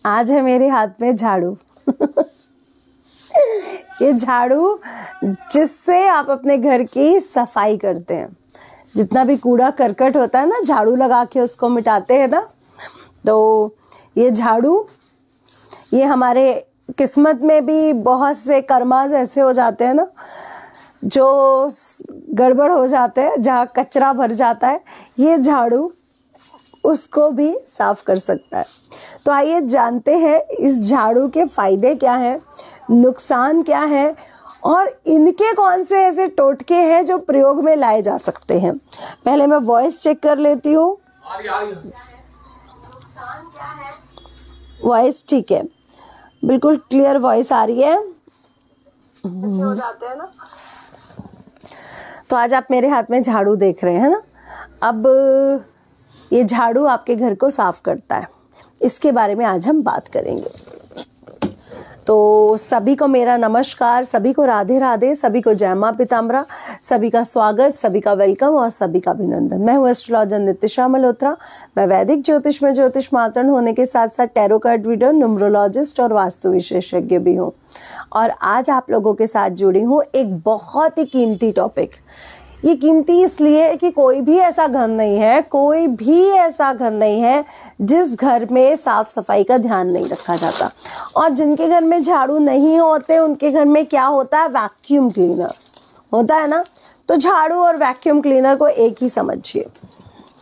आज है मेरे हाथ में झाड़ू। ये झाड़ू जिससे आप अपने घर की सफाई करते हैं। जितना भी कूड़ा करकट होता है ना, झाड़ू लगा के उसको मिटाते हैं ना। तो ये झाड़ू, ये हमारे किस्मत में भी बहुत से कर्मास ऐसे हो जाते हैं ना जो गड़बड़ हो जाते हैं, जहाँ कचरा भर जाता है, ये झाड़ू उसको भी साफ कर सकता है। तो आइए जानते हैं इस झाड़ू के फायदे क्या हैं, नुकसान क्या है और इनके कौन से ऐसे टोटके हैं जो प्रयोग में लाए जा सकते हैं। पहले मैं वॉइस चेक कर लेती हूँ। वॉइस ठीक है, बिल्कुल क्लियर वॉइस आ रही है। ऐसे हो जाते हैं ना। तो आज आप मेरे हाथ में झाड़ू देख रहे हैं ना। अब ये झाड़ू आपके घर को साफ करता है, इसके बारे में आज हम बात करेंगे। तो सभी को मेरा नमस्कार, सभी को राधे राधे, सभी को जय मां पीताम्बरा, सभी का स्वागत, सभी का वेलकम और सभी का अभिनंदन। मैं हूँ एस्ट्रोलॉजर नितिशा मल्होत्रा। मैं वैदिक ज्योतिष में ज्योतिष मातरण होने के साथ साथ टैरो कार्ड रीडर, न्यूमरोलॉजिस्ट और वास्तु विशेषज्ञ भी हूँ। और आज आप लोगों के साथ जुड़ी हूँ एक बहुत ही कीमती टॉपिक। ये कीमती इसलिए कि कोई भी ऐसा घर नहीं है जिस घर में साफ सफाई का ध्यान नहीं रखा जाता। और जिनके घर में झाड़ू नहीं होते उनके घर में क्या होता है, वैक्यूम क्लीनर होता है ना। तो झाड़ू और वैक्यूम क्लीनर को एक ही समझिए,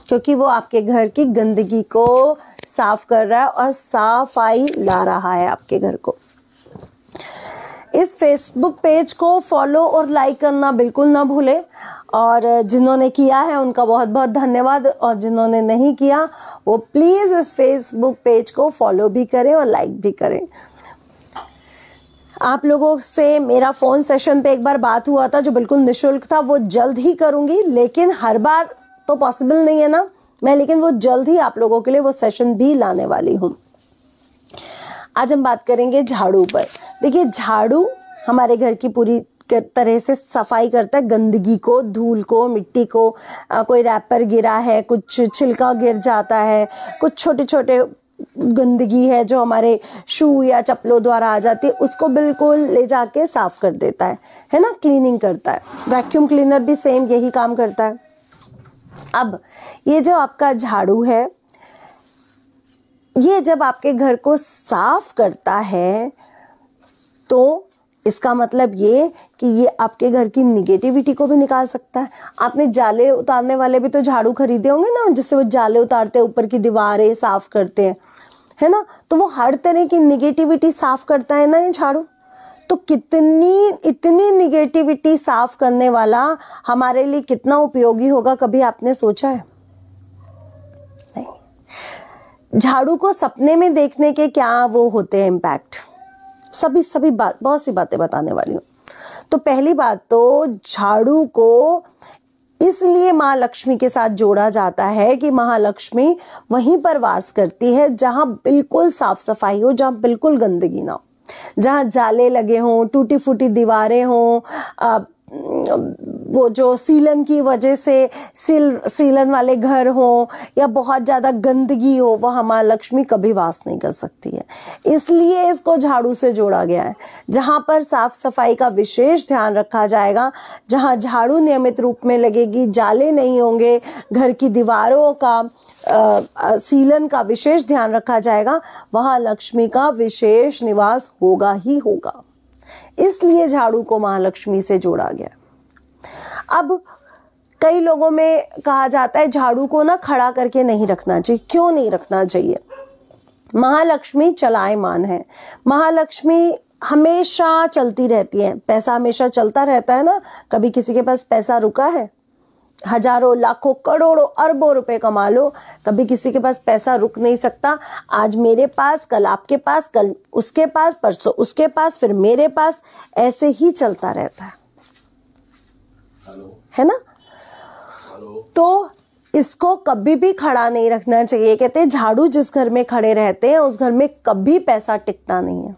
क्योंकि वो आपके घर की गंदगी को साफ कर रहा है और सफाई ला रहा है आपके घर को। इस फेसबुक पेज को फॉलो और लाइक करना बिल्कुल ना भूलें। और जिन्होंने किया है उनका बहुत बहुत धन्यवाद, और जिन्होंने नहीं किया वो प्लीज़ इस फेसबुक पेज को फॉलो भी करें और लाइक भी करें। आप लोगों से मेरा फ़ोन सेशन पे एक बार बात हुआ था जो बिल्कुल निःशुल्क था, वो जल्द ही करूँगी, लेकिन हर बार तो पॉसिबल नहीं है ना मैं, लेकिन वो जल्द ही आप लोगों के लिए वो सेशन भी लाने वाली हूँ। आज हम बात करेंगे झाड़ू पर। देखिए, झाड़ू हमारे घर की पूरी तरह से सफाई करता है, गंदगी को, धूल को, मिट्टी को। कोई रैपर गिरा है, कुछ छिलका गिर जाता है, कुछ छोटे छोटे गंदगी है जो हमारे शू या चप्पलों द्वारा आ जाती है, उसको बिल्कुल ले जाके साफ कर देता है ना, क्लीनिंग करता है। वैक्यूम क्लीनर भी सेम यही काम करता है। अब ये जो आपका झाड़ू है, ये जब आपके घर को साफ करता है तो इसका मतलब ये कि ये आपके घर की निगेटिविटी को भी निकाल सकता है। आपने जाले उतारने वाले भी तो झाड़ू खरीदे होंगे ना, जिससे वो जाले उतारते हैं, ऊपर की दीवारें साफ करते हैं, है ना। तो वो हर तरह की निगेटिविटी साफ करता है ना ये झाड़ू। तो इतनी निगेटिविटी साफ करने वाला हमारे लिए कितना उपयोगी होगा, कभी आपने सोचा है? नहीं। झाड़ू को सपने में देखने के क्या वो होते हैं इम्पैक्ट, सभी बात, बहुत सी बातें बताने वाली हूँ। तो पहली बात तो झाड़ू को इसलिए माँ लक्ष्मी के साथ जोड़ा जाता है कि महालक्ष्मी वहीं पर वास करती है जहाँ बिल्कुल साफ सफाई हो, जहाँ बिल्कुल गंदगी ना हो, जहाँ जाले लगे हों, टूटी फूटी दीवारें हों, वो जो सीलन की वजह से सीलन वाले घर हो या बहुत ज़्यादा गंदगी हो, वह माँ लक्ष्मी कभी वास नहीं कर सकती है। इसलिए इसको झाड़ू से जोड़ा गया है, जहाँ पर साफ सफाई का विशेष ध्यान रखा जाएगा, जहाँ झाड़ू नियमित रूप में लगेगी, जाले नहीं होंगे, घर की दीवारों का सीलन का विशेष ध्यान रखा जाएगा, वहाँ लक्ष्मी का विशेष निवास होगा ही होगा। इसलिए झाड़ू को महालक्ष्मी से जोड़ा गया। अब कई लोगों में कहा जाता है झाड़ू को ना खड़ा करके नहीं रखना चाहिए। क्यों नहीं रखना चाहिए? महालक्ष्मी चलायमान है, महालक्ष्मी हमेशा चलती रहती है, पैसा हमेशा चलता रहता है ना। कभी किसी के पास पैसा रुका है? हजारों, लाखों, करोड़ों, अरबों रुपए कमा लो, कभी किसी के पास पैसा रुक नहीं सकता। आज मेरे पास, कल आपके पास, कल उसके पास, परसों उसके पास, फिर मेरे पास, ऐसे ही चलता रहता है ना। तो इसको कभी भी खड़ा नहीं रखना चाहिए। कहते हैं झाड़ू जिस घर में खड़े रहते हैं उस घर में कभी पैसा टिकता नहीं है।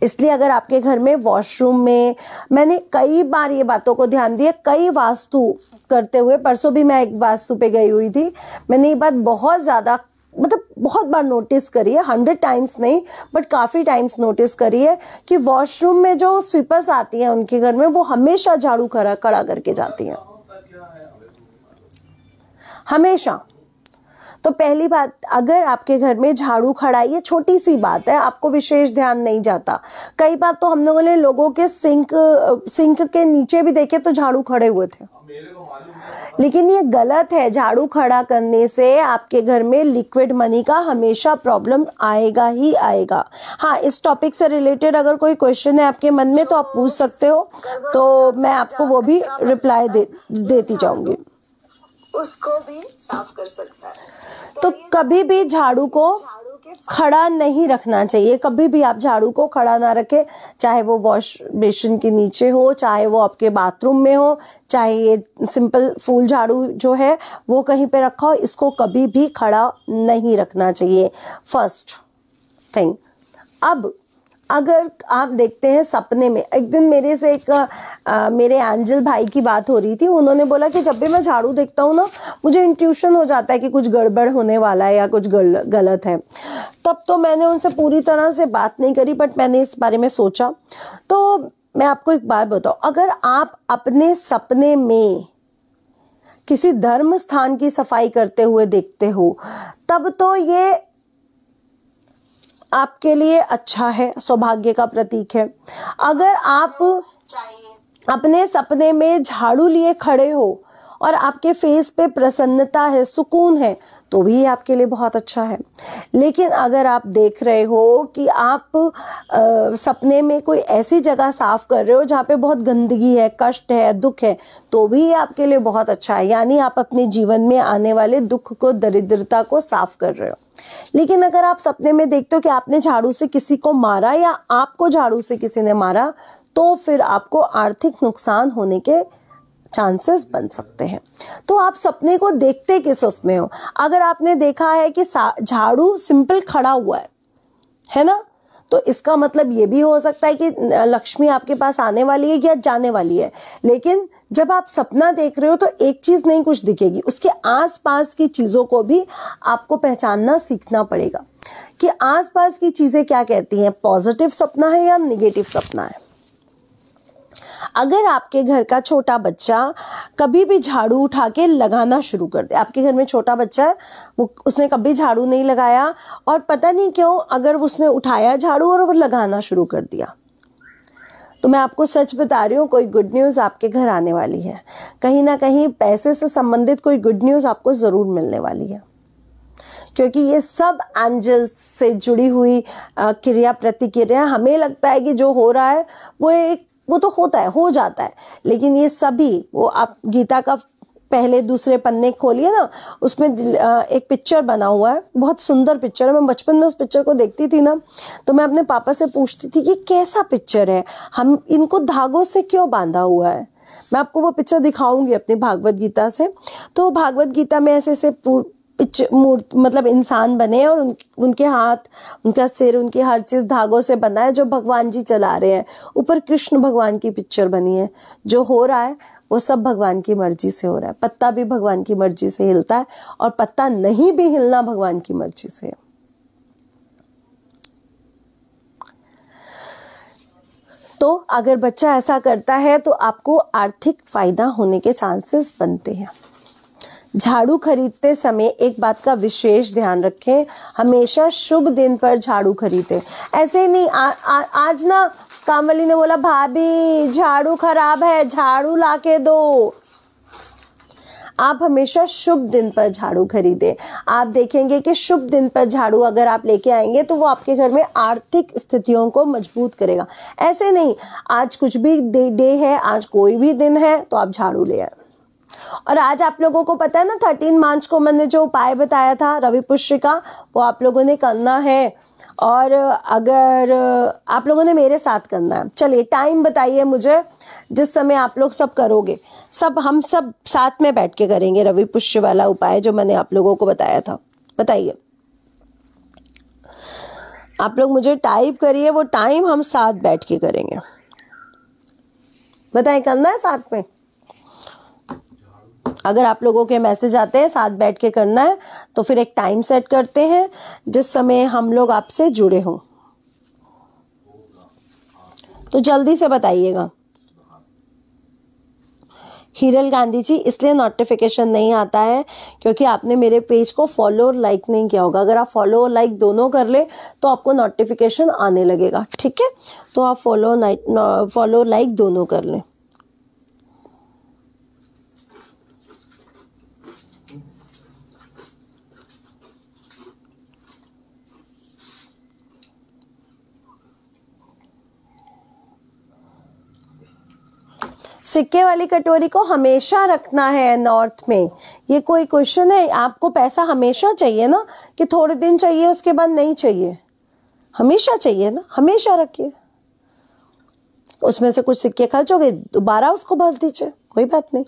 इसलिए अगर आपके घर में वॉशरूम में, मैंने कई बार ये बातों को ध्यान दिया, कई वास्तु करते हुए, परसों भी मैं एक वास्तु पे गई हुई थी, मैंने ये बात बहुत ज़्यादा, मतलब बहुत बार नोटिस करिए, 100 टाइम्स नहीं बट काफ़ी टाइम्स नोटिस करिए कि वॉशरूम में जो स्वीपर्स आती हैं उनके घर में, वो हमेशा झाड़ू खड़ा करके जाती हैं, हमेशा। तो पहली बात, अगर आपके घर में झाड़ू खड़ा, ये छोटी सी बात है, आपको विशेष ध्यान नहीं जाता। कई बार तो हम लोगों ने लोगों के सिंक के नीचे भी देखे तो झाड़ू खड़े हुए थे, लेकिन ये गलत है। झाड़ू खड़ा करने से आपके घर में लिक्विड मनी का हमेशा प्रॉब्लम आएगा ही आएगा। हाँ, इस टॉपिक से रिलेटेड अगर कोई क्वेश्चन है आपके मन में तो आप पूछ सकते हो, तो मैं आपको वो भी रिप्लाई देती जाऊंगी। उसको भी साफ कर सकता है। तो कभी भी झाड़ू को खड़ा नहीं रखना चाहिए, कभी भी आप झाड़ू को खड़ा ना रखें, चाहे वो वॉश बेसिन के नीचे हो, चाहे वो आपके बाथरूम में हो, चाहे ये सिंपल फूल झाड़ू जो है वो कहीं पे रखा हो, इसको कभी भी खड़ा नहीं रखना चाहिए, फर्स्ट थिंग। अब अगर आप देखते हैं सपने में, एक दिन मेरे से मेरे एंजल भाई की बात हो रही थी, उन्होंने बोला कि जब भी मैं झाड़ू देखता हूँ ना, मुझे इंट्यूशन हो जाता है कि कुछ गड़बड़ होने वाला है या कुछ गलत है। तब तो मैंने उनसे पूरी तरह से बात नहीं करी, बट मैंने इस बारे में सोचा। तो मैं आपको एक बात बताऊँ, अगर आप अपने सपने में किसी धर्म स्थान की सफाई करते हुए देखते हो, तब तो ये आपके लिए अच्छा है, सौभाग्य का प्रतीक है। अगर आप अपने सपने में झाड़ू लिए खड़े हो और आपके फेस पे प्रसन्नता है, सुकून है, तो भी आपके लिए बहुत अच्छा है। लेकिन अगर आप देख रहे हो कि आप सपने में कोई ऐसी जगह साफ कर रहे हो जहाँ पे बहुत गंदगी है, कष्ट है, दुख है, तो भी आपके लिए बहुत अच्छा है। यानी आप अपने जीवन में आने वाले दुख को, दरिद्रता को साफ कर रहे हो। लेकिन अगर आप सपने में देखते हो कि आपने झाड़ू से किसी को मारा या आपको झाड़ू से किसी ने मारा, तो फिर आपको आर्थिक नुकसान होने के चांसेस बन सकते हैं। तो आप सपने को देखते किस उसमें हो। अगर आपने देखा है कि झाड़ू सिंपल खड़ा हुआ है ना, तो इसका मतलब ये भी हो सकता है कि लक्ष्मी आपके पास आने वाली है या जाने वाली है। लेकिन जब आप सपना देख रहे हो तो एक चीज नहीं कुछ दिखेगी, उसके आसपास की चीजों को भी आपको पहचानना सीखना पड़ेगा कि आसपास की चीजें क्या कहती हैं, पॉजिटिव सपना है या निगेटिव सपना है। अगर आपके घर का छोटा बच्चा कभी भी झाड़ू उठा के लगाना शुरू कर दे, आपके घर में छोटा बच्चा है, वो उसने कभी झाड़ू नहीं लगाया और पता नहीं क्यों अगर उसने उठाया झाड़ू और वो लगाना शुरू कर दिया, तो मैं आपको सच बता रही हूँ, कोई गुड न्यूज़ आपके घर आने वाली है। कहीं ना कहीं पैसे से संबंधित कोई गुड न्यूज़ आपको ज़रूर मिलने वाली है, क्योंकि ये सब एंजल्स से जुड़ी हुई क्रिया प्रतिक्रिया। हमें लगता है कि जो हो रहा है वो तो होता है, हो जाता है, लेकिन ये सभी, वो आप गीता का पहले दूसरे पन्ने खोलिए ना, उसमें एक पिक्चर बना हुआ है, बहुत सुंदर पिक्चर है। मैं बचपन में उस पिक्चर को देखती थी ना, तो मैं अपने पापा से पूछती थी कि कैसा पिक्चर है, हम इनको धागों से क्यों बांधा हुआ है। मैं आपको वो पिक्चर दिखाऊंगी अपनी भागवत गीता से। तो भागवत गीता में ऐसे मतलब इंसान बने और उनके हाथ, उनका सिर, उनकी हर चीज धागों से बना है, जो भगवान जी चला रहे हैं। ऊपर कृष्ण भगवान की पिक्चर बनी है। जो हो रहा है वो सब भगवान की मर्जी से हो रहा है। पत्ता भी भगवान की मर्जी से हिलता है और पत्ता नहीं भी हिलना भगवान की मर्जी से है। तो अगर बच्चा ऐसा करता है तो आपको आर्थिक फायदा होने के चांसेस बनते हैं। झाड़ू खरीदते समय एक बात का विशेष ध्यान रखें, हमेशा शुभ दिन पर झाड़ू खरीदें। ऐसे नहीं आज ना कामवाली ने बोला भाभी झाड़ू खराब है, झाड़ू लाके दो। आप हमेशा शुभ दिन पर झाड़ू खरीदें। आप देखेंगे कि शुभ दिन पर झाड़ू अगर आप लेके आएंगे तो वो आपके घर में आर्थिक स्थितियों को मजबूत करेगा। ऐसे नहीं आज कुछ भी डे है, आज कोई भी दिन है तो आप झाड़ू ले आए। और आज आप लोगों को पता है ना, 13 मार्च को मैंने जो उपाय बताया था रवि पुष्य का, वो आप लोगों ने करना है। और अगर आप लोगों ने मेरे साथ करना है, चलिए टाइम बताइए मुझे जिस समय आप लोग सब करोगे। हम सब साथ में बैठ के करेंगे रवि पुष्य वाला उपाय जो मैंने आप लोगों को बताया था। बताइए, आप लोग मुझे टाइप करिए वो टाइम, हम साथ बैठ के करेंगे। बताइए, करना है साथ में? अगर आप लोगों के मैसेज आते हैं साथ बैठ के करना है तो फिर एक टाइम सेट करते हैं जिस समय हम लोग आपसे जुड़े हों। तो जल्दी से बताइएगा। हीरल गांधी जी, इसलिए नोटिफिकेशन नहीं आता है क्योंकि आपने मेरे पेज को फॉलो और लाइक नहीं किया होगा। अगर आप फॉलो और लाइक दोनों कर ले तो आपको नोटिफिकेशन आने लगेगा, ठीक है। तो आप फॉलो लाइक दोनों कर लें। सिक्के वाली कटोरी को हमेशा रखना है नॉर्थ में, ये कोई क्वेश्चन है? आपको पैसा हमेशा चाहिए ना, कि थोड़े दिन चाहिए उसके बाद नहीं चाहिए? हमेशा चाहिए ना, हमेशा रखिए। उसमें से कुछ सिक्के खर्च हो गए, दोबारा उसको भर दीजिए, कोई बात नहीं।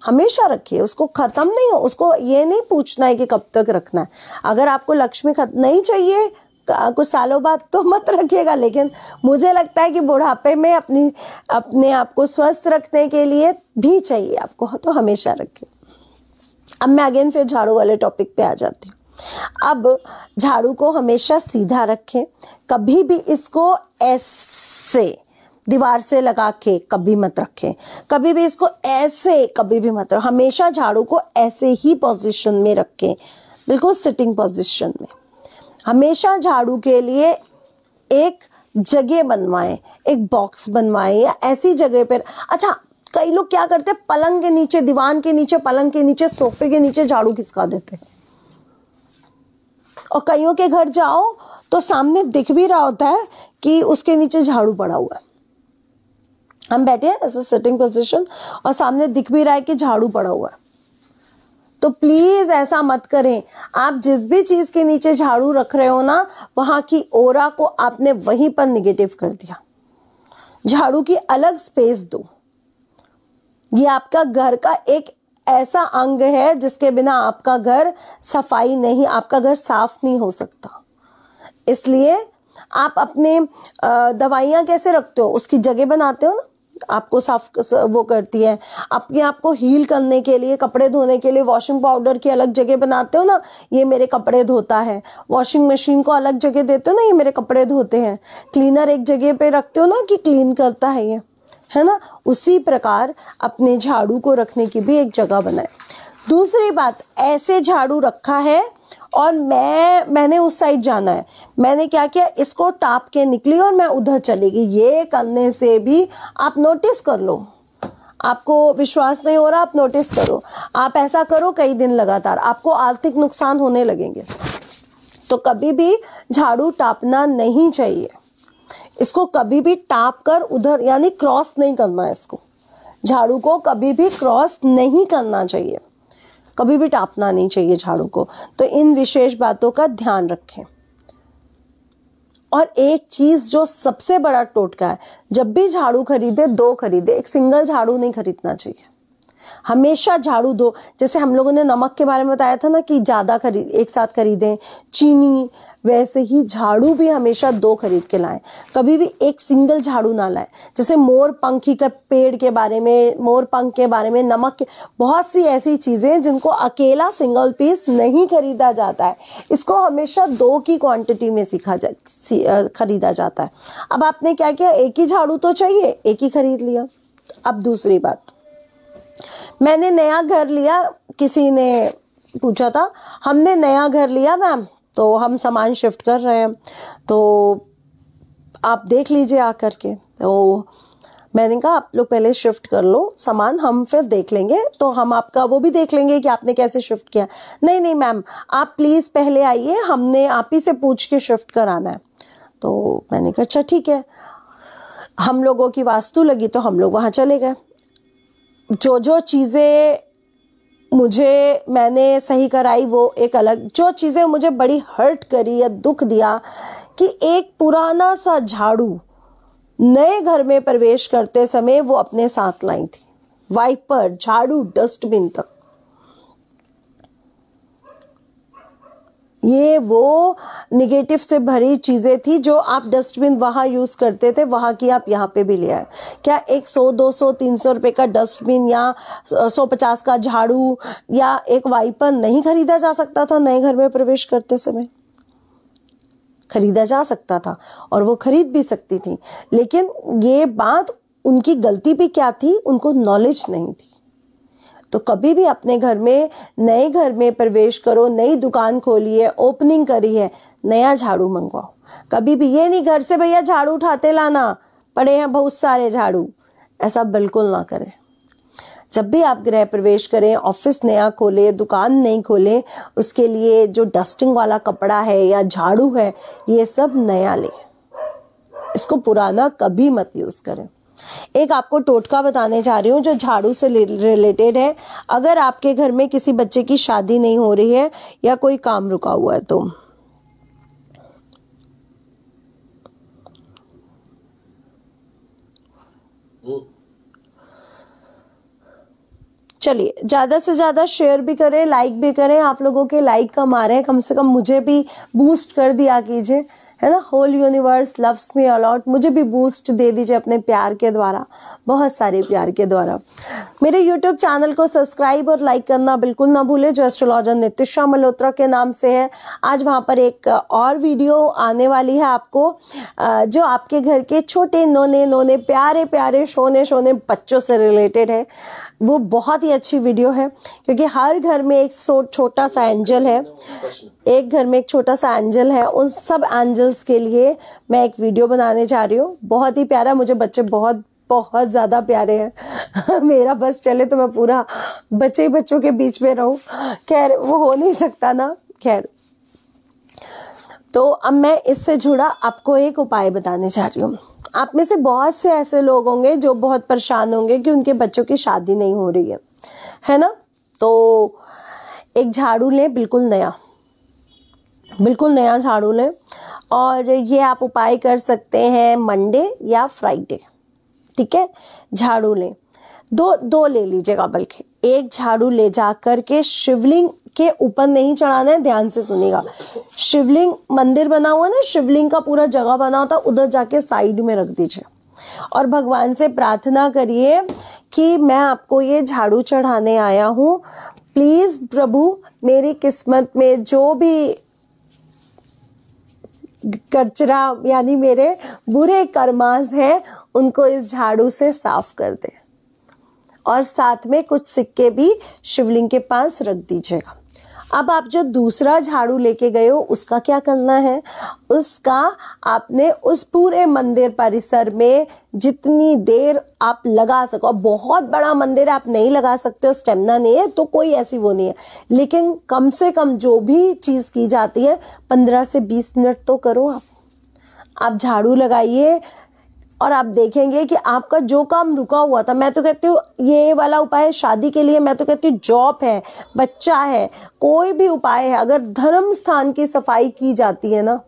हमेशा रखिए, उसको खत्म नहीं हो, उसको ये नहीं पूछना है कि कब तक रखना है। अगर आपको लक्ष्मी नहीं चाहिए कुछ सालों बाद तो मत रखिएगा, लेकिन मुझे लगता है कि बुढ़ापे में अपने आप को स्वस्थ रखने के लिए भी चाहिए आपको, तो हमेशा रखिए। अब मैं अगेन फिर झाड़ू वाले टॉपिक पे आ जाती हूँ। अब झाड़ू को हमेशा सीधा रखें, कभी भी इसको ऐसे दीवार से लगा के कभी मत रखें, कभी भी इसको ऐसे कभी भी मत रखें। हमेशा झाड़ू को ऐसे ही पोजीशन में रखें, बिल्कुल सिटिंग पोजीशन में। हमेशा झाड़ू के लिए एक जगह बनवाएं, एक बॉक्स बनवाएं या ऐसी जगह पर। अच्छा, कई लोग क्या करते हैं, पलंग के नीचे, दीवान के नीचे, पलंग के नीचे, सोफे के नीचे झाड़ू खिसका देते हैं। और कईयों के घर जाओ तो सामने दिख भी रहा होता है कि उसके नीचे झाड़ू पड़ा हुआ है। हम बैठे हैं ऐसे सिटिंग पोजीशन और सामने दिख भी रहा है कि झाड़ू पड़ा हुआ है। तो प्लीज ऐसा मत करें। आप जिस भी चीज के नीचे झाड़ू रख रहे हो ना, वहां की ओरा को आपने वहीं पर निगेटिव कर दिया। झाड़ू की अलग स्पेस दो। ये आपका घर का एक ऐसा अंग है जिसके बिना आपका घर सफाई नहीं, आपका घर साफ नहीं हो सकता। इसलिए आप अपने दवाइयां कैसे रखते हो, उसकी जगह बनाते हो ना, आपको साफ वो करती है। अपने आप को हील करने के लिए, कपड़े धोने के लिए वॉशिंग पाउडर की अलग जगह बनाते हो ना, ये मेरे कपड़े धोता है। वॉशिंग मशीन को अलग जगह देते हो ना, ये मेरे कपड़े धोते हैं। क्लीनर एक जगह पे रखते हो ना कि क्लीन करता है ये, है ना। उसी प्रकार अपने झाड़ू को रखने की भी एक जगह बनाए। दूसरी बात, ऐसे झाड़ू रखा है और मैंने उस साइड जाना है, मैंने क्या किया, इसको टाप के निकली और मैं उधर चली गई। ये करने से भी आप नोटिस कर लो, आपको विश्वास नहीं हो रहा, आप नोटिस करो। आप ऐसा करो कई दिन लगातार, आपको आर्थिक नुकसान होने लगेंगे। तो कभी भी झाड़ू टापना नहीं चाहिए, इसको कभी भी टाप कर उधर, यानी क्रॉस नहीं करना है इसको। झाड़ू को कभी भी क्रॉस नहीं करना चाहिए, कभी भी टापना नहीं चाहिए झाड़ू को। तो इन विशेष बातों का ध्यान रखें। और एक चीज जो सबसे बड़ा टोटका है, जब भी झाड़ू खरीदे, दो खरीदे, एक सिंगल झाड़ू नहीं खरीदना चाहिए। हमेशा झाड़ू दो। जैसे हम लोगों ने नमक के बारे में बताया था ना कि ज्यादा एक साथ खरीदें, चीनी, वैसे ही झाड़ू भी हमेशा दो खरीद के लाएं, कभी भी एक सिंगल झाड़ू ना लाएं। जैसे मोर पंखी के पेड़ के बारे में, मोर पंख के बारे में, नमक के, बहुत सी ऐसी चीजें जिनको अकेला सिंगल पीस नहीं खरीदा जाता है, इसको हमेशा दो की क्वांटिटी में खरीदा जाता है। अब आपने क्या किया, एक ही झाड़ू तो चाहिए, एक ही खरीद लिया। अब दूसरी बात, मैंने नया घर लिया, किसी ने पूछा था, हमने नया घर लिया मैम, तो हम सामान शिफ्ट कर रहे हैं, तो आप देख लीजिए आकर के। तो मैंने कहा आप लोग पहले शिफ्ट कर लो सामान, हम फिर देख लेंगे, तो हम आपका वो भी देख लेंगे कि आपने कैसे शिफ्ट किया। नहीं नहीं मैम, आप प्लीज पहले आइए, हमने आप ही से पूछ के शिफ्ट कराना है। तो मैंने कहा अच्छा ठीक है। हम लोगों की वास्तु लगी तो हम लोग वहां चले गए। जो चीजें मैंने सही कराई वो एक अलग, जो चीजें मुझे बड़ी हर्ट करी या दुख दिया, कि एक पुराना सा झाड़ू नए घर में प्रवेश करते समय वो अपने साथ लाई थी, वाइपर, झाड़ू, डस्टबिन तक। ये वो निगेटिव से भरी चीजें थी जो आप डस्टबिन वहां यूज करते थे, वहां की आप यहाँ पे भी ले आए। क्या एक 100, 200, 300 रुपए का डस्टबिन या 150 का झाड़ू या एक वाइपर नहीं खरीदा जा सकता था नए घर में प्रवेश करते समय? खरीदा जा सकता था और वो खरीद भी सकती थी, लेकिन ये बात उनकी गलती भी क्या थी, उनको नॉलेज नहीं थी। तो कभी भी अपने घर में, नए घर में प्रवेश करो, नई दुकान खोली है, ओपनिंग करी है, नया झाड़ू मंगवाओ। कभी भी ये नहीं घर से भैया झाड़ू उठाते लाना, पड़े हैं बहुत सारे झाड़ू, ऐसा बिल्कुल ना करें। जब भी आप गृह प्रवेश करें, ऑफिस नया खोले, दुकान नहीं खोले, उसके लिए जो डस्टिंग वाला कपड़ा है या झाड़ू है, ये सब नया ले, इसको पुराना कभी मत यूज करें। एक आपको टोटका बताने जा रही हूँ जो झाड़ू से रिलेटेड है। अगर आपके घर में किसी बच्चे की शादी नहीं हो रही है या कोई काम रुका हुआ है तो चलिए ज्यादा से ज्यादा शेयर भी करें, लाइक भी करें। आप लोगों के लाइक कम आ रहे हैं, कम से कम मुझे भी बूस्ट कर दिया कीजिए, है ना। Whole universe loves me a lot, मुझे भी बूस्ट दे दीजिए अपने प्यार के द्वारा, बहुत सारे प्यार के द्वारा। मेरे YouTube चैनल को सब्सक्राइब और लाइक करना बिल्कुल ना भूले, जो एस्ट्रोलॉजर नितिशा मल्होत्रा के नाम से है। आज वहां पर एक और वीडियो आने वाली है आपको, जो आपके घर के छोटे नोने नोने प्यारे प्यारे शोने शोने बच्चों से रिलेटेड है। वो बहुत ही अच्छी वीडियो है, क्योंकि हर घर में एक छोटा सा एंजल है, एक घर में एक छोटा सा एंजल है। उन सब एंजल्स के लिए मैं एक वीडियो बनाने जा रही हूँ, बहुत ही प्यारा। मुझे बच्चे बहुत बहुत ज्यादा प्यारे हैं मेरा बस चले तो मैं पूरा बच्चों के बीच में रहूं, खैर वो हो नहीं सकता ना। खैर, तो अब मैं इससे जुड़ा आपको एक उपाय बताने जा रही हूँ। आप में से बहुत से ऐसे लोग होंगे जो बहुत परेशान होंगे कि उनके बच्चों की शादी नहीं हो रही है ना। तो एक झाड़ू लें, बिल्कुल नया झाड़ू लें, और ये आप उपाय कर सकते हैं मंडे या फ्राइडे, ठीक है। झाड़ू लें, दो ले लीजिएगा, बल्कि एक झाड़ू ले जा करके शिवलिंग के ऊपर नहीं चढ़ाना है, ध्यान से सुनिएगा। शिवलिंग मंदिर बना हुआ ना, शिवलिंग का पूरा जगह बना होता, उधर जाके साइड में रख दीजिए और भगवान से प्रार्थना करिए कि मैं आपको ये झाड़ू चढ़ाने आया हूँ, प्लीज प्रभु मेरी किस्मत में जो भी कचरा यानी मेरे बुरे कर्मास हैं उनको इस झाड़ू से साफ कर दे, और साथ में कुछ सिक्के भी शिवलिंग के पास रख दीजिएगा। अब आप जो दूसरा झाड़ू लेके गए हो उसका क्या करना है, उसका आपने उस पूरे मंदिर परिसर में जितनी देर आप लगा सको, बहुत बड़ा मंदिर आप नहीं लगा सकते हो, स्टेमिना नहीं है तो कोई ऐसी वो नहीं है, लेकिन कम से कम जो भी चीज की जाती है 15 से 20 मिनट तो करो। आप झाड़ू लगाइए और आप देखेंगे कि आपका जो काम रुका हुआ था, मैं तो कहती हूँ ये वाला उपाय है शादी के लिए, मैं तो कहती हूँ जॉब है, बच्चा है, कोई भी उपाय है, अगर धर्म स्थान की सफाई की जाती है ना,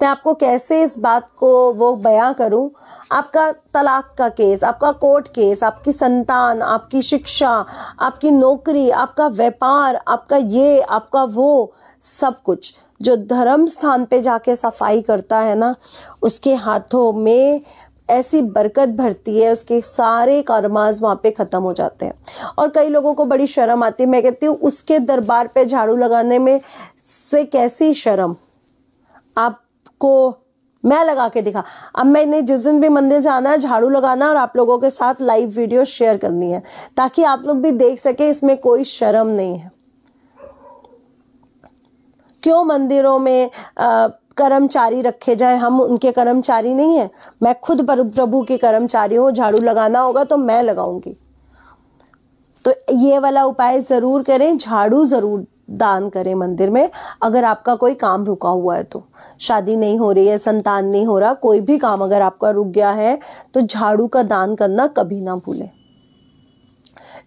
मैं आपको कैसे इस बात को वो बयां करूं। आपका तलाक का केस, आपका कोर्ट केस, आपकी संतान, आपकी शिक्षा, आपकी नौकरी, आपका व्यापार, आपका ये, आपका वो, सब कुछ जो धर्म स्थान पे जाके सफाई करता है ना, उसके हाथों में ऐसी बरकत भरती है, उसके सारे कर्मास वहां पे खत्म हो जाते हैं। और कई लोगों को बड़ी शर्म आती है, मैं कहती हूँ उसके दरबार पे झाड़ू लगाने में से कैसी शर्म, आपको मैं लगा के दिखा। अब मैंने जिस दिन भी मंदिर जाना है झाड़ू लगाना और आप लोगों के साथ लाइव वीडियो शेयर करनी है, ताकि आप लोग भी देख सके इसमें कोई शर्म नहीं है। क्यों मंदिरों में कर्मचारी रखे जाए, हम उनके कर्मचारी नहीं है। मैं खुद प्रभु के कर्मचारी हूँ, झाड़ू लगाना होगा तो मैं लगाऊंगी। तो ये वाला उपाय जरूर करें, झाड़ू जरूर दान करें मंदिर में। अगर आपका कोई काम रुका हुआ है तो, शादी नहीं हो रही है, संतान नहीं हो रहा, कोई भी काम अगर आपका रुक गया है तो झाड़ू का दान करना कभी ना भूलें।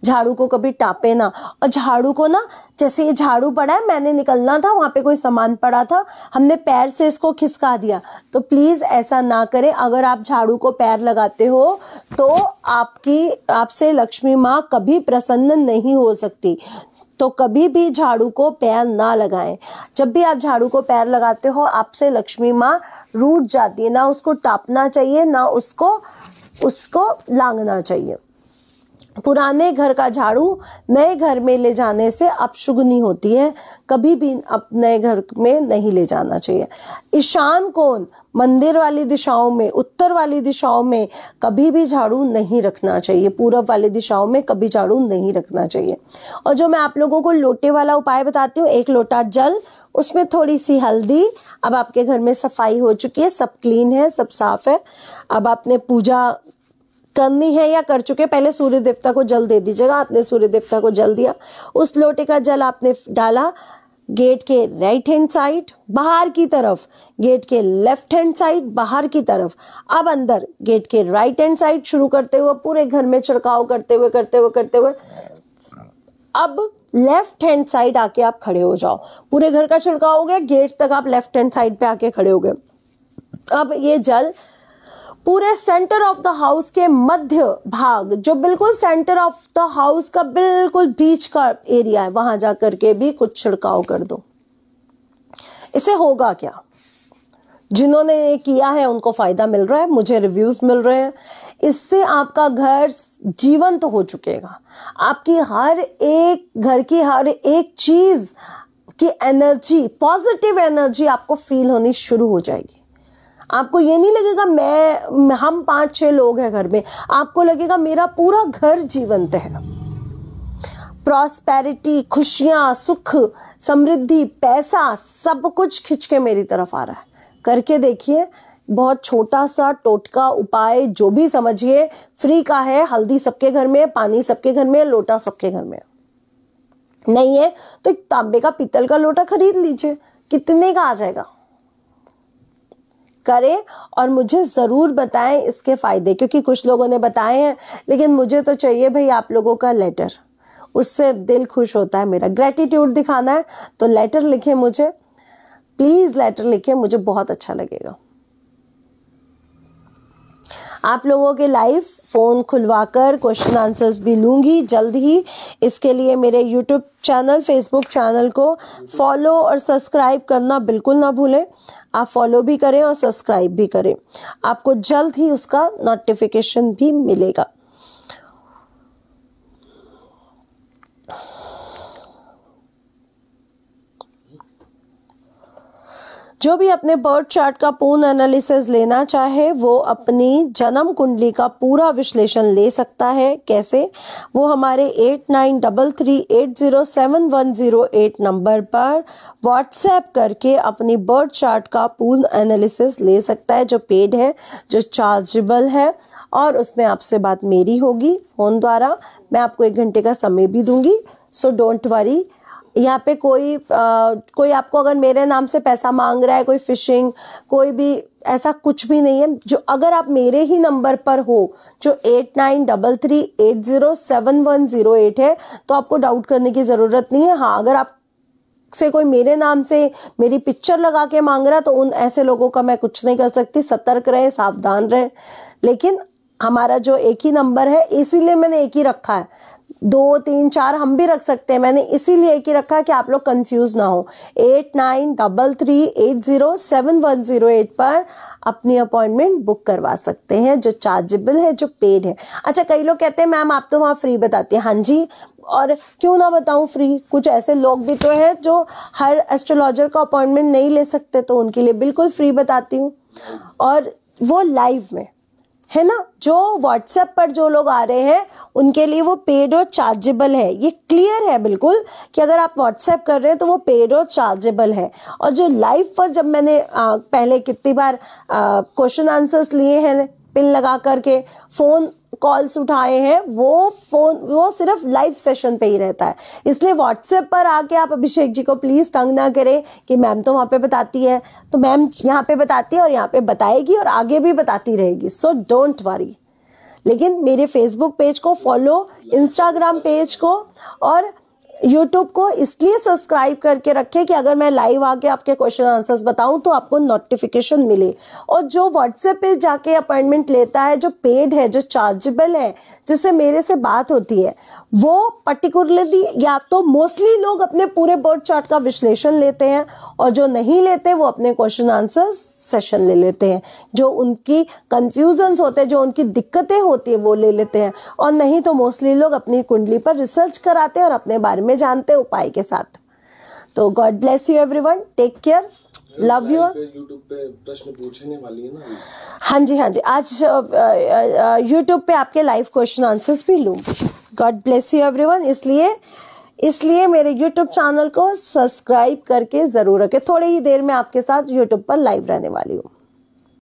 झाड़ू को कभी टापे ना, और झाड़ू को ना, जैसे ये झाड़ू पड़ा है, मैंने निकलना था, वहां पे कोई सामान पड़ा था, हमने पैर से इसको खिसका दिया, तो प्लीज ऐसा ना करें। अगर आप झाड़ू को पैर लगाते हो तो आपसे लक्ष्मी माँ कभी प्रसन्न नहीं हो सकती। तो कभी भी झाड़ू को पैर ना लगाएं। जब भी आप झाड़ू को पैर लगाते हो आपसे लक्ष्मी माँ रूठ जाती है, ना उसको टापना चाहिए ना उसको लांघना चाहिए। पुराने घर का झाड़ू नए घर में ले जाने से अपशुगनी होती है, कभी भी नए घर में नहीं ले जाना चाहिए। ईशान कोण मंदिर वाली दिशाओं में, उत्तर वाली दिशाओं में कभी भी झाड़ू नहीं रखना चाहिए, पूरब वाली दिशाओं में कभी झाड़ू नहीं रखना चाहिए। और जो मैं आप लोगों को लोटे वाला उपाय बताती हूँ, 1 लोटा जल, उसमें थोड़ी सी हल्दी। अब आपके घर में सफाई हो चुकी है, सब क्लीन है, सब साफ है। अब आपने पूजा करनी है या कर चुके, पहले सूर्य देवता को जल दे दीजिएगा। आपने सूर्य देवता को जल दिया, उस लोटे का जल आपने डाला गेट के राइट हैंड साइड बाहर की तरफ, गेट के लेफ्ट हैंड साइड बाहर की तरफ, अब अंदर गेट के राइट हैंड साइड शुरू करते हुए पूरे घर में छिड़काव करते हुए अब लेफ्ट हैंड साइड आके आप खड़े हो जाओ। पूरे घर का छिड़काव हो गया, गेट तक आप लेफ्ट हैंड साइड पे आके खड़े हो गए। अब ये जल पूरे सेंटर ऑफ द हाउस के मध्य भाग, जो बिल्कुल सेंटर ऑफ द हाउस का बिल्कुल बीच का एरिया है, वहां जाकर के भी कुछ छिड़काव कर दो। इसे होगा क्या, जिन्होंने किया है उनको फायदा मिल रहा है, मुझे रिव्यूज मिल रहे हैं। इससे आपका घर जीवंत हो चुकेगा। आपकी हर एक घर की हर एक चीज की एनर्जी, पॉजिटिव एनर्जी आपको फील होनी शुरू हो जाएगी। आपको ये नहीं लगेगा हम 5-6 लोग हैं घर में, आपको लगेगा मेरा पूरा घर जीवंत है। प्रॉस्पेरिटी, खुशियां, सुख, समृद्धि, पैसा सब कुछ खिंच के मेरी तरफ आ रहा है। करके देखिए, बहुत छोटा सा टोटका उपाय, जो भी समझिए, फ्री का है। हल्दी सबके घर में, पानी सबके घर में, लोटा सबके घर में। नहीं है तो एक तांबे का पीतल का लोटा खरीद लीजिए, कितने का आ जाएगा। करें और मुझे जरूर बताएं इसके फायदे, क्योंकि कुछ लोगों ने बताए हैं, लेकिन मुझे तो चाहिए भाई आप लोगों का लेटर, उससे दिल खुश होता है मेरा। ग्रेटिट्यूड दिखाना है तो लेटर लिखें मुझे, प्लीज लेटर लिखें, मुझे बहुत अच्छा लगेगा। आप लोगों के लाइव फोन खुलवाकर क्वेश्चन आंसर्स भी लूंगी जल्द ही। इसके लिए मेरे यूट्यूब चैनल, फेसबुक चैनल को फॉलो और सब्सक्राइब करना बिल्कुल ना भूलें। आप फॉलो भी करें और सब्सक्राइब भी करें, आपको जल्द ही उसका नोटिफिकेशन भी मिलेगा। जो भी अपने बर्थ चार्ट का पूर्ण एनालिसिस लेना चाहे वो अपनी जन्म कुंडली का पूरा विश्लेषण ले सकता है। कैसे? वो हमारे 8933807108 नंबर पर व्हाट्सएप करके अपनी बर्थ चार्ट का पूर्ण एनालिसिस ले सकता है, जो पेड है, जो चार्जेबल है, और उसमें आपसे बात मेरी होगी फोन द्वारा। मैं आपको 1 घंटे का समय भी दूंगी, सो डोंट वरी। यहाँ पे कोई आपको अगर मेरे नाम से पैसा मांग रहा है, कोई फिशिंग, कोई भी ऐसा कुछ भी नहीं है। जो अगर आप मेरे ही नंबर पर हो, जो 8933807108 है, तो आपको डाउट करने की जरूरत नहीं है। हाँ, अगर आप से कोई मेरे नाम से मेरी पिक्चर लगा के मांग रहा है तो उन ऐसे लोगों का मैं कुछ नहीं कर सकती। सतर्क रहे, सावधान रहे। लेकिन हमारा जो एक ही नंबर है, इसीलिए मैंने एक ही रखा है। 2, 3, 4 हम भी रख सकते हैं, मैंने इसीलिए एक ही रखा है कि आप लोग कंफ्यूज ना हो। 8933807108 पर अपनी अपॉइंटमेंट बुक करवा सकते हैं, जो चार्जेबल है, जो पेड है। अच्छा, कई लोग कहते हैं मैम आप तो वहाँ फ्री बताती हैं। हाँ जी, और क्यों ना बताऊं फ्री। कुछ ऐसे लोग भी तो हैं जो हर एस्ट्रोलॉजर का अपॉइंटमेंट नहीं ले सकते, तो उनके लिए बिल्कुल फ्री बताती हूँ, और वो लाइव में, है ना। जो व्हाट्सएप पर जो लोग आ रहे हैं उनके लिए वो पेड और चार्जेबल है। ये क्लियर है बिल्कुल कि अगर आप व्हाट्सएप कर रहे हैं तो वो पेड और चार्जेबल है। और जो लाइव पर जब मैंने पहले कितनी बार क्वेश्चन आंसर्स लिए हैं, पिन लगा करके फोन कॉल्स उठाए हैं, वो सिर्फ लाइव सेशन पे ही रहता है। इसलिए व्हाट्सएप पर आके आप अभिषेक जी को प्लीज तंग ना करें कि मैम तो वहां पे बताती है, तो मैम यहाँ पे बताती है और यहाँ पे बताएगी और आगे भी बताती रहेगी, सो डोंट वरी। लेकिन मेरे फेसबुक पेज को फॉलो, इंस्टाग्राम पेज को और यूट्यूब को इसलिए सब्सक्राइब करके रखें कि अगर मैं लाइव आके आपके क्वेश्चन आंसर्स बताऊं तो आपको नोटिफिकेशन मिले। और जो व्हाट्सएप पे जाके अपॉइंटमेंट लेता है, जो पेड है, जो चार्जेबल है, जिससे मेरे से बात होती है, वो पर्टिकुलरली या तो मोस्टली लोग अपने पूरे बर्थ चार्ट का विश्लेषण लेते हैं, और जो नहीं लेते वो अपने क्वेश्चन आंसर सेशन ले लेते हैं, जो उनकी कंफ्यूजन्स होते हैं, जो उनकी दिक्कतें होती है वो ले लेते हैं, और नहीं तो मोस्टली लोग अपनी कुंडली पर रिसर्च कराते हैं और अपने बारे में जानते हैं उपाय के साथ। तो God bless you everyone, take care, love you. YouTube पे प्रश्न पूछने वाली है ना। हाँ जी, आज यूट्यूब पे आपके लाइव क्वेश्चन आंसर्स भी लूंगी। God bless you everyone. इसलिए मेरे यूट्यूब चैनल को सब्सक्राइब करके जरूर रखें। थोड़ी ही देर में आपके साथ यूट्यूब पर लाइव रहने वाली हूँ।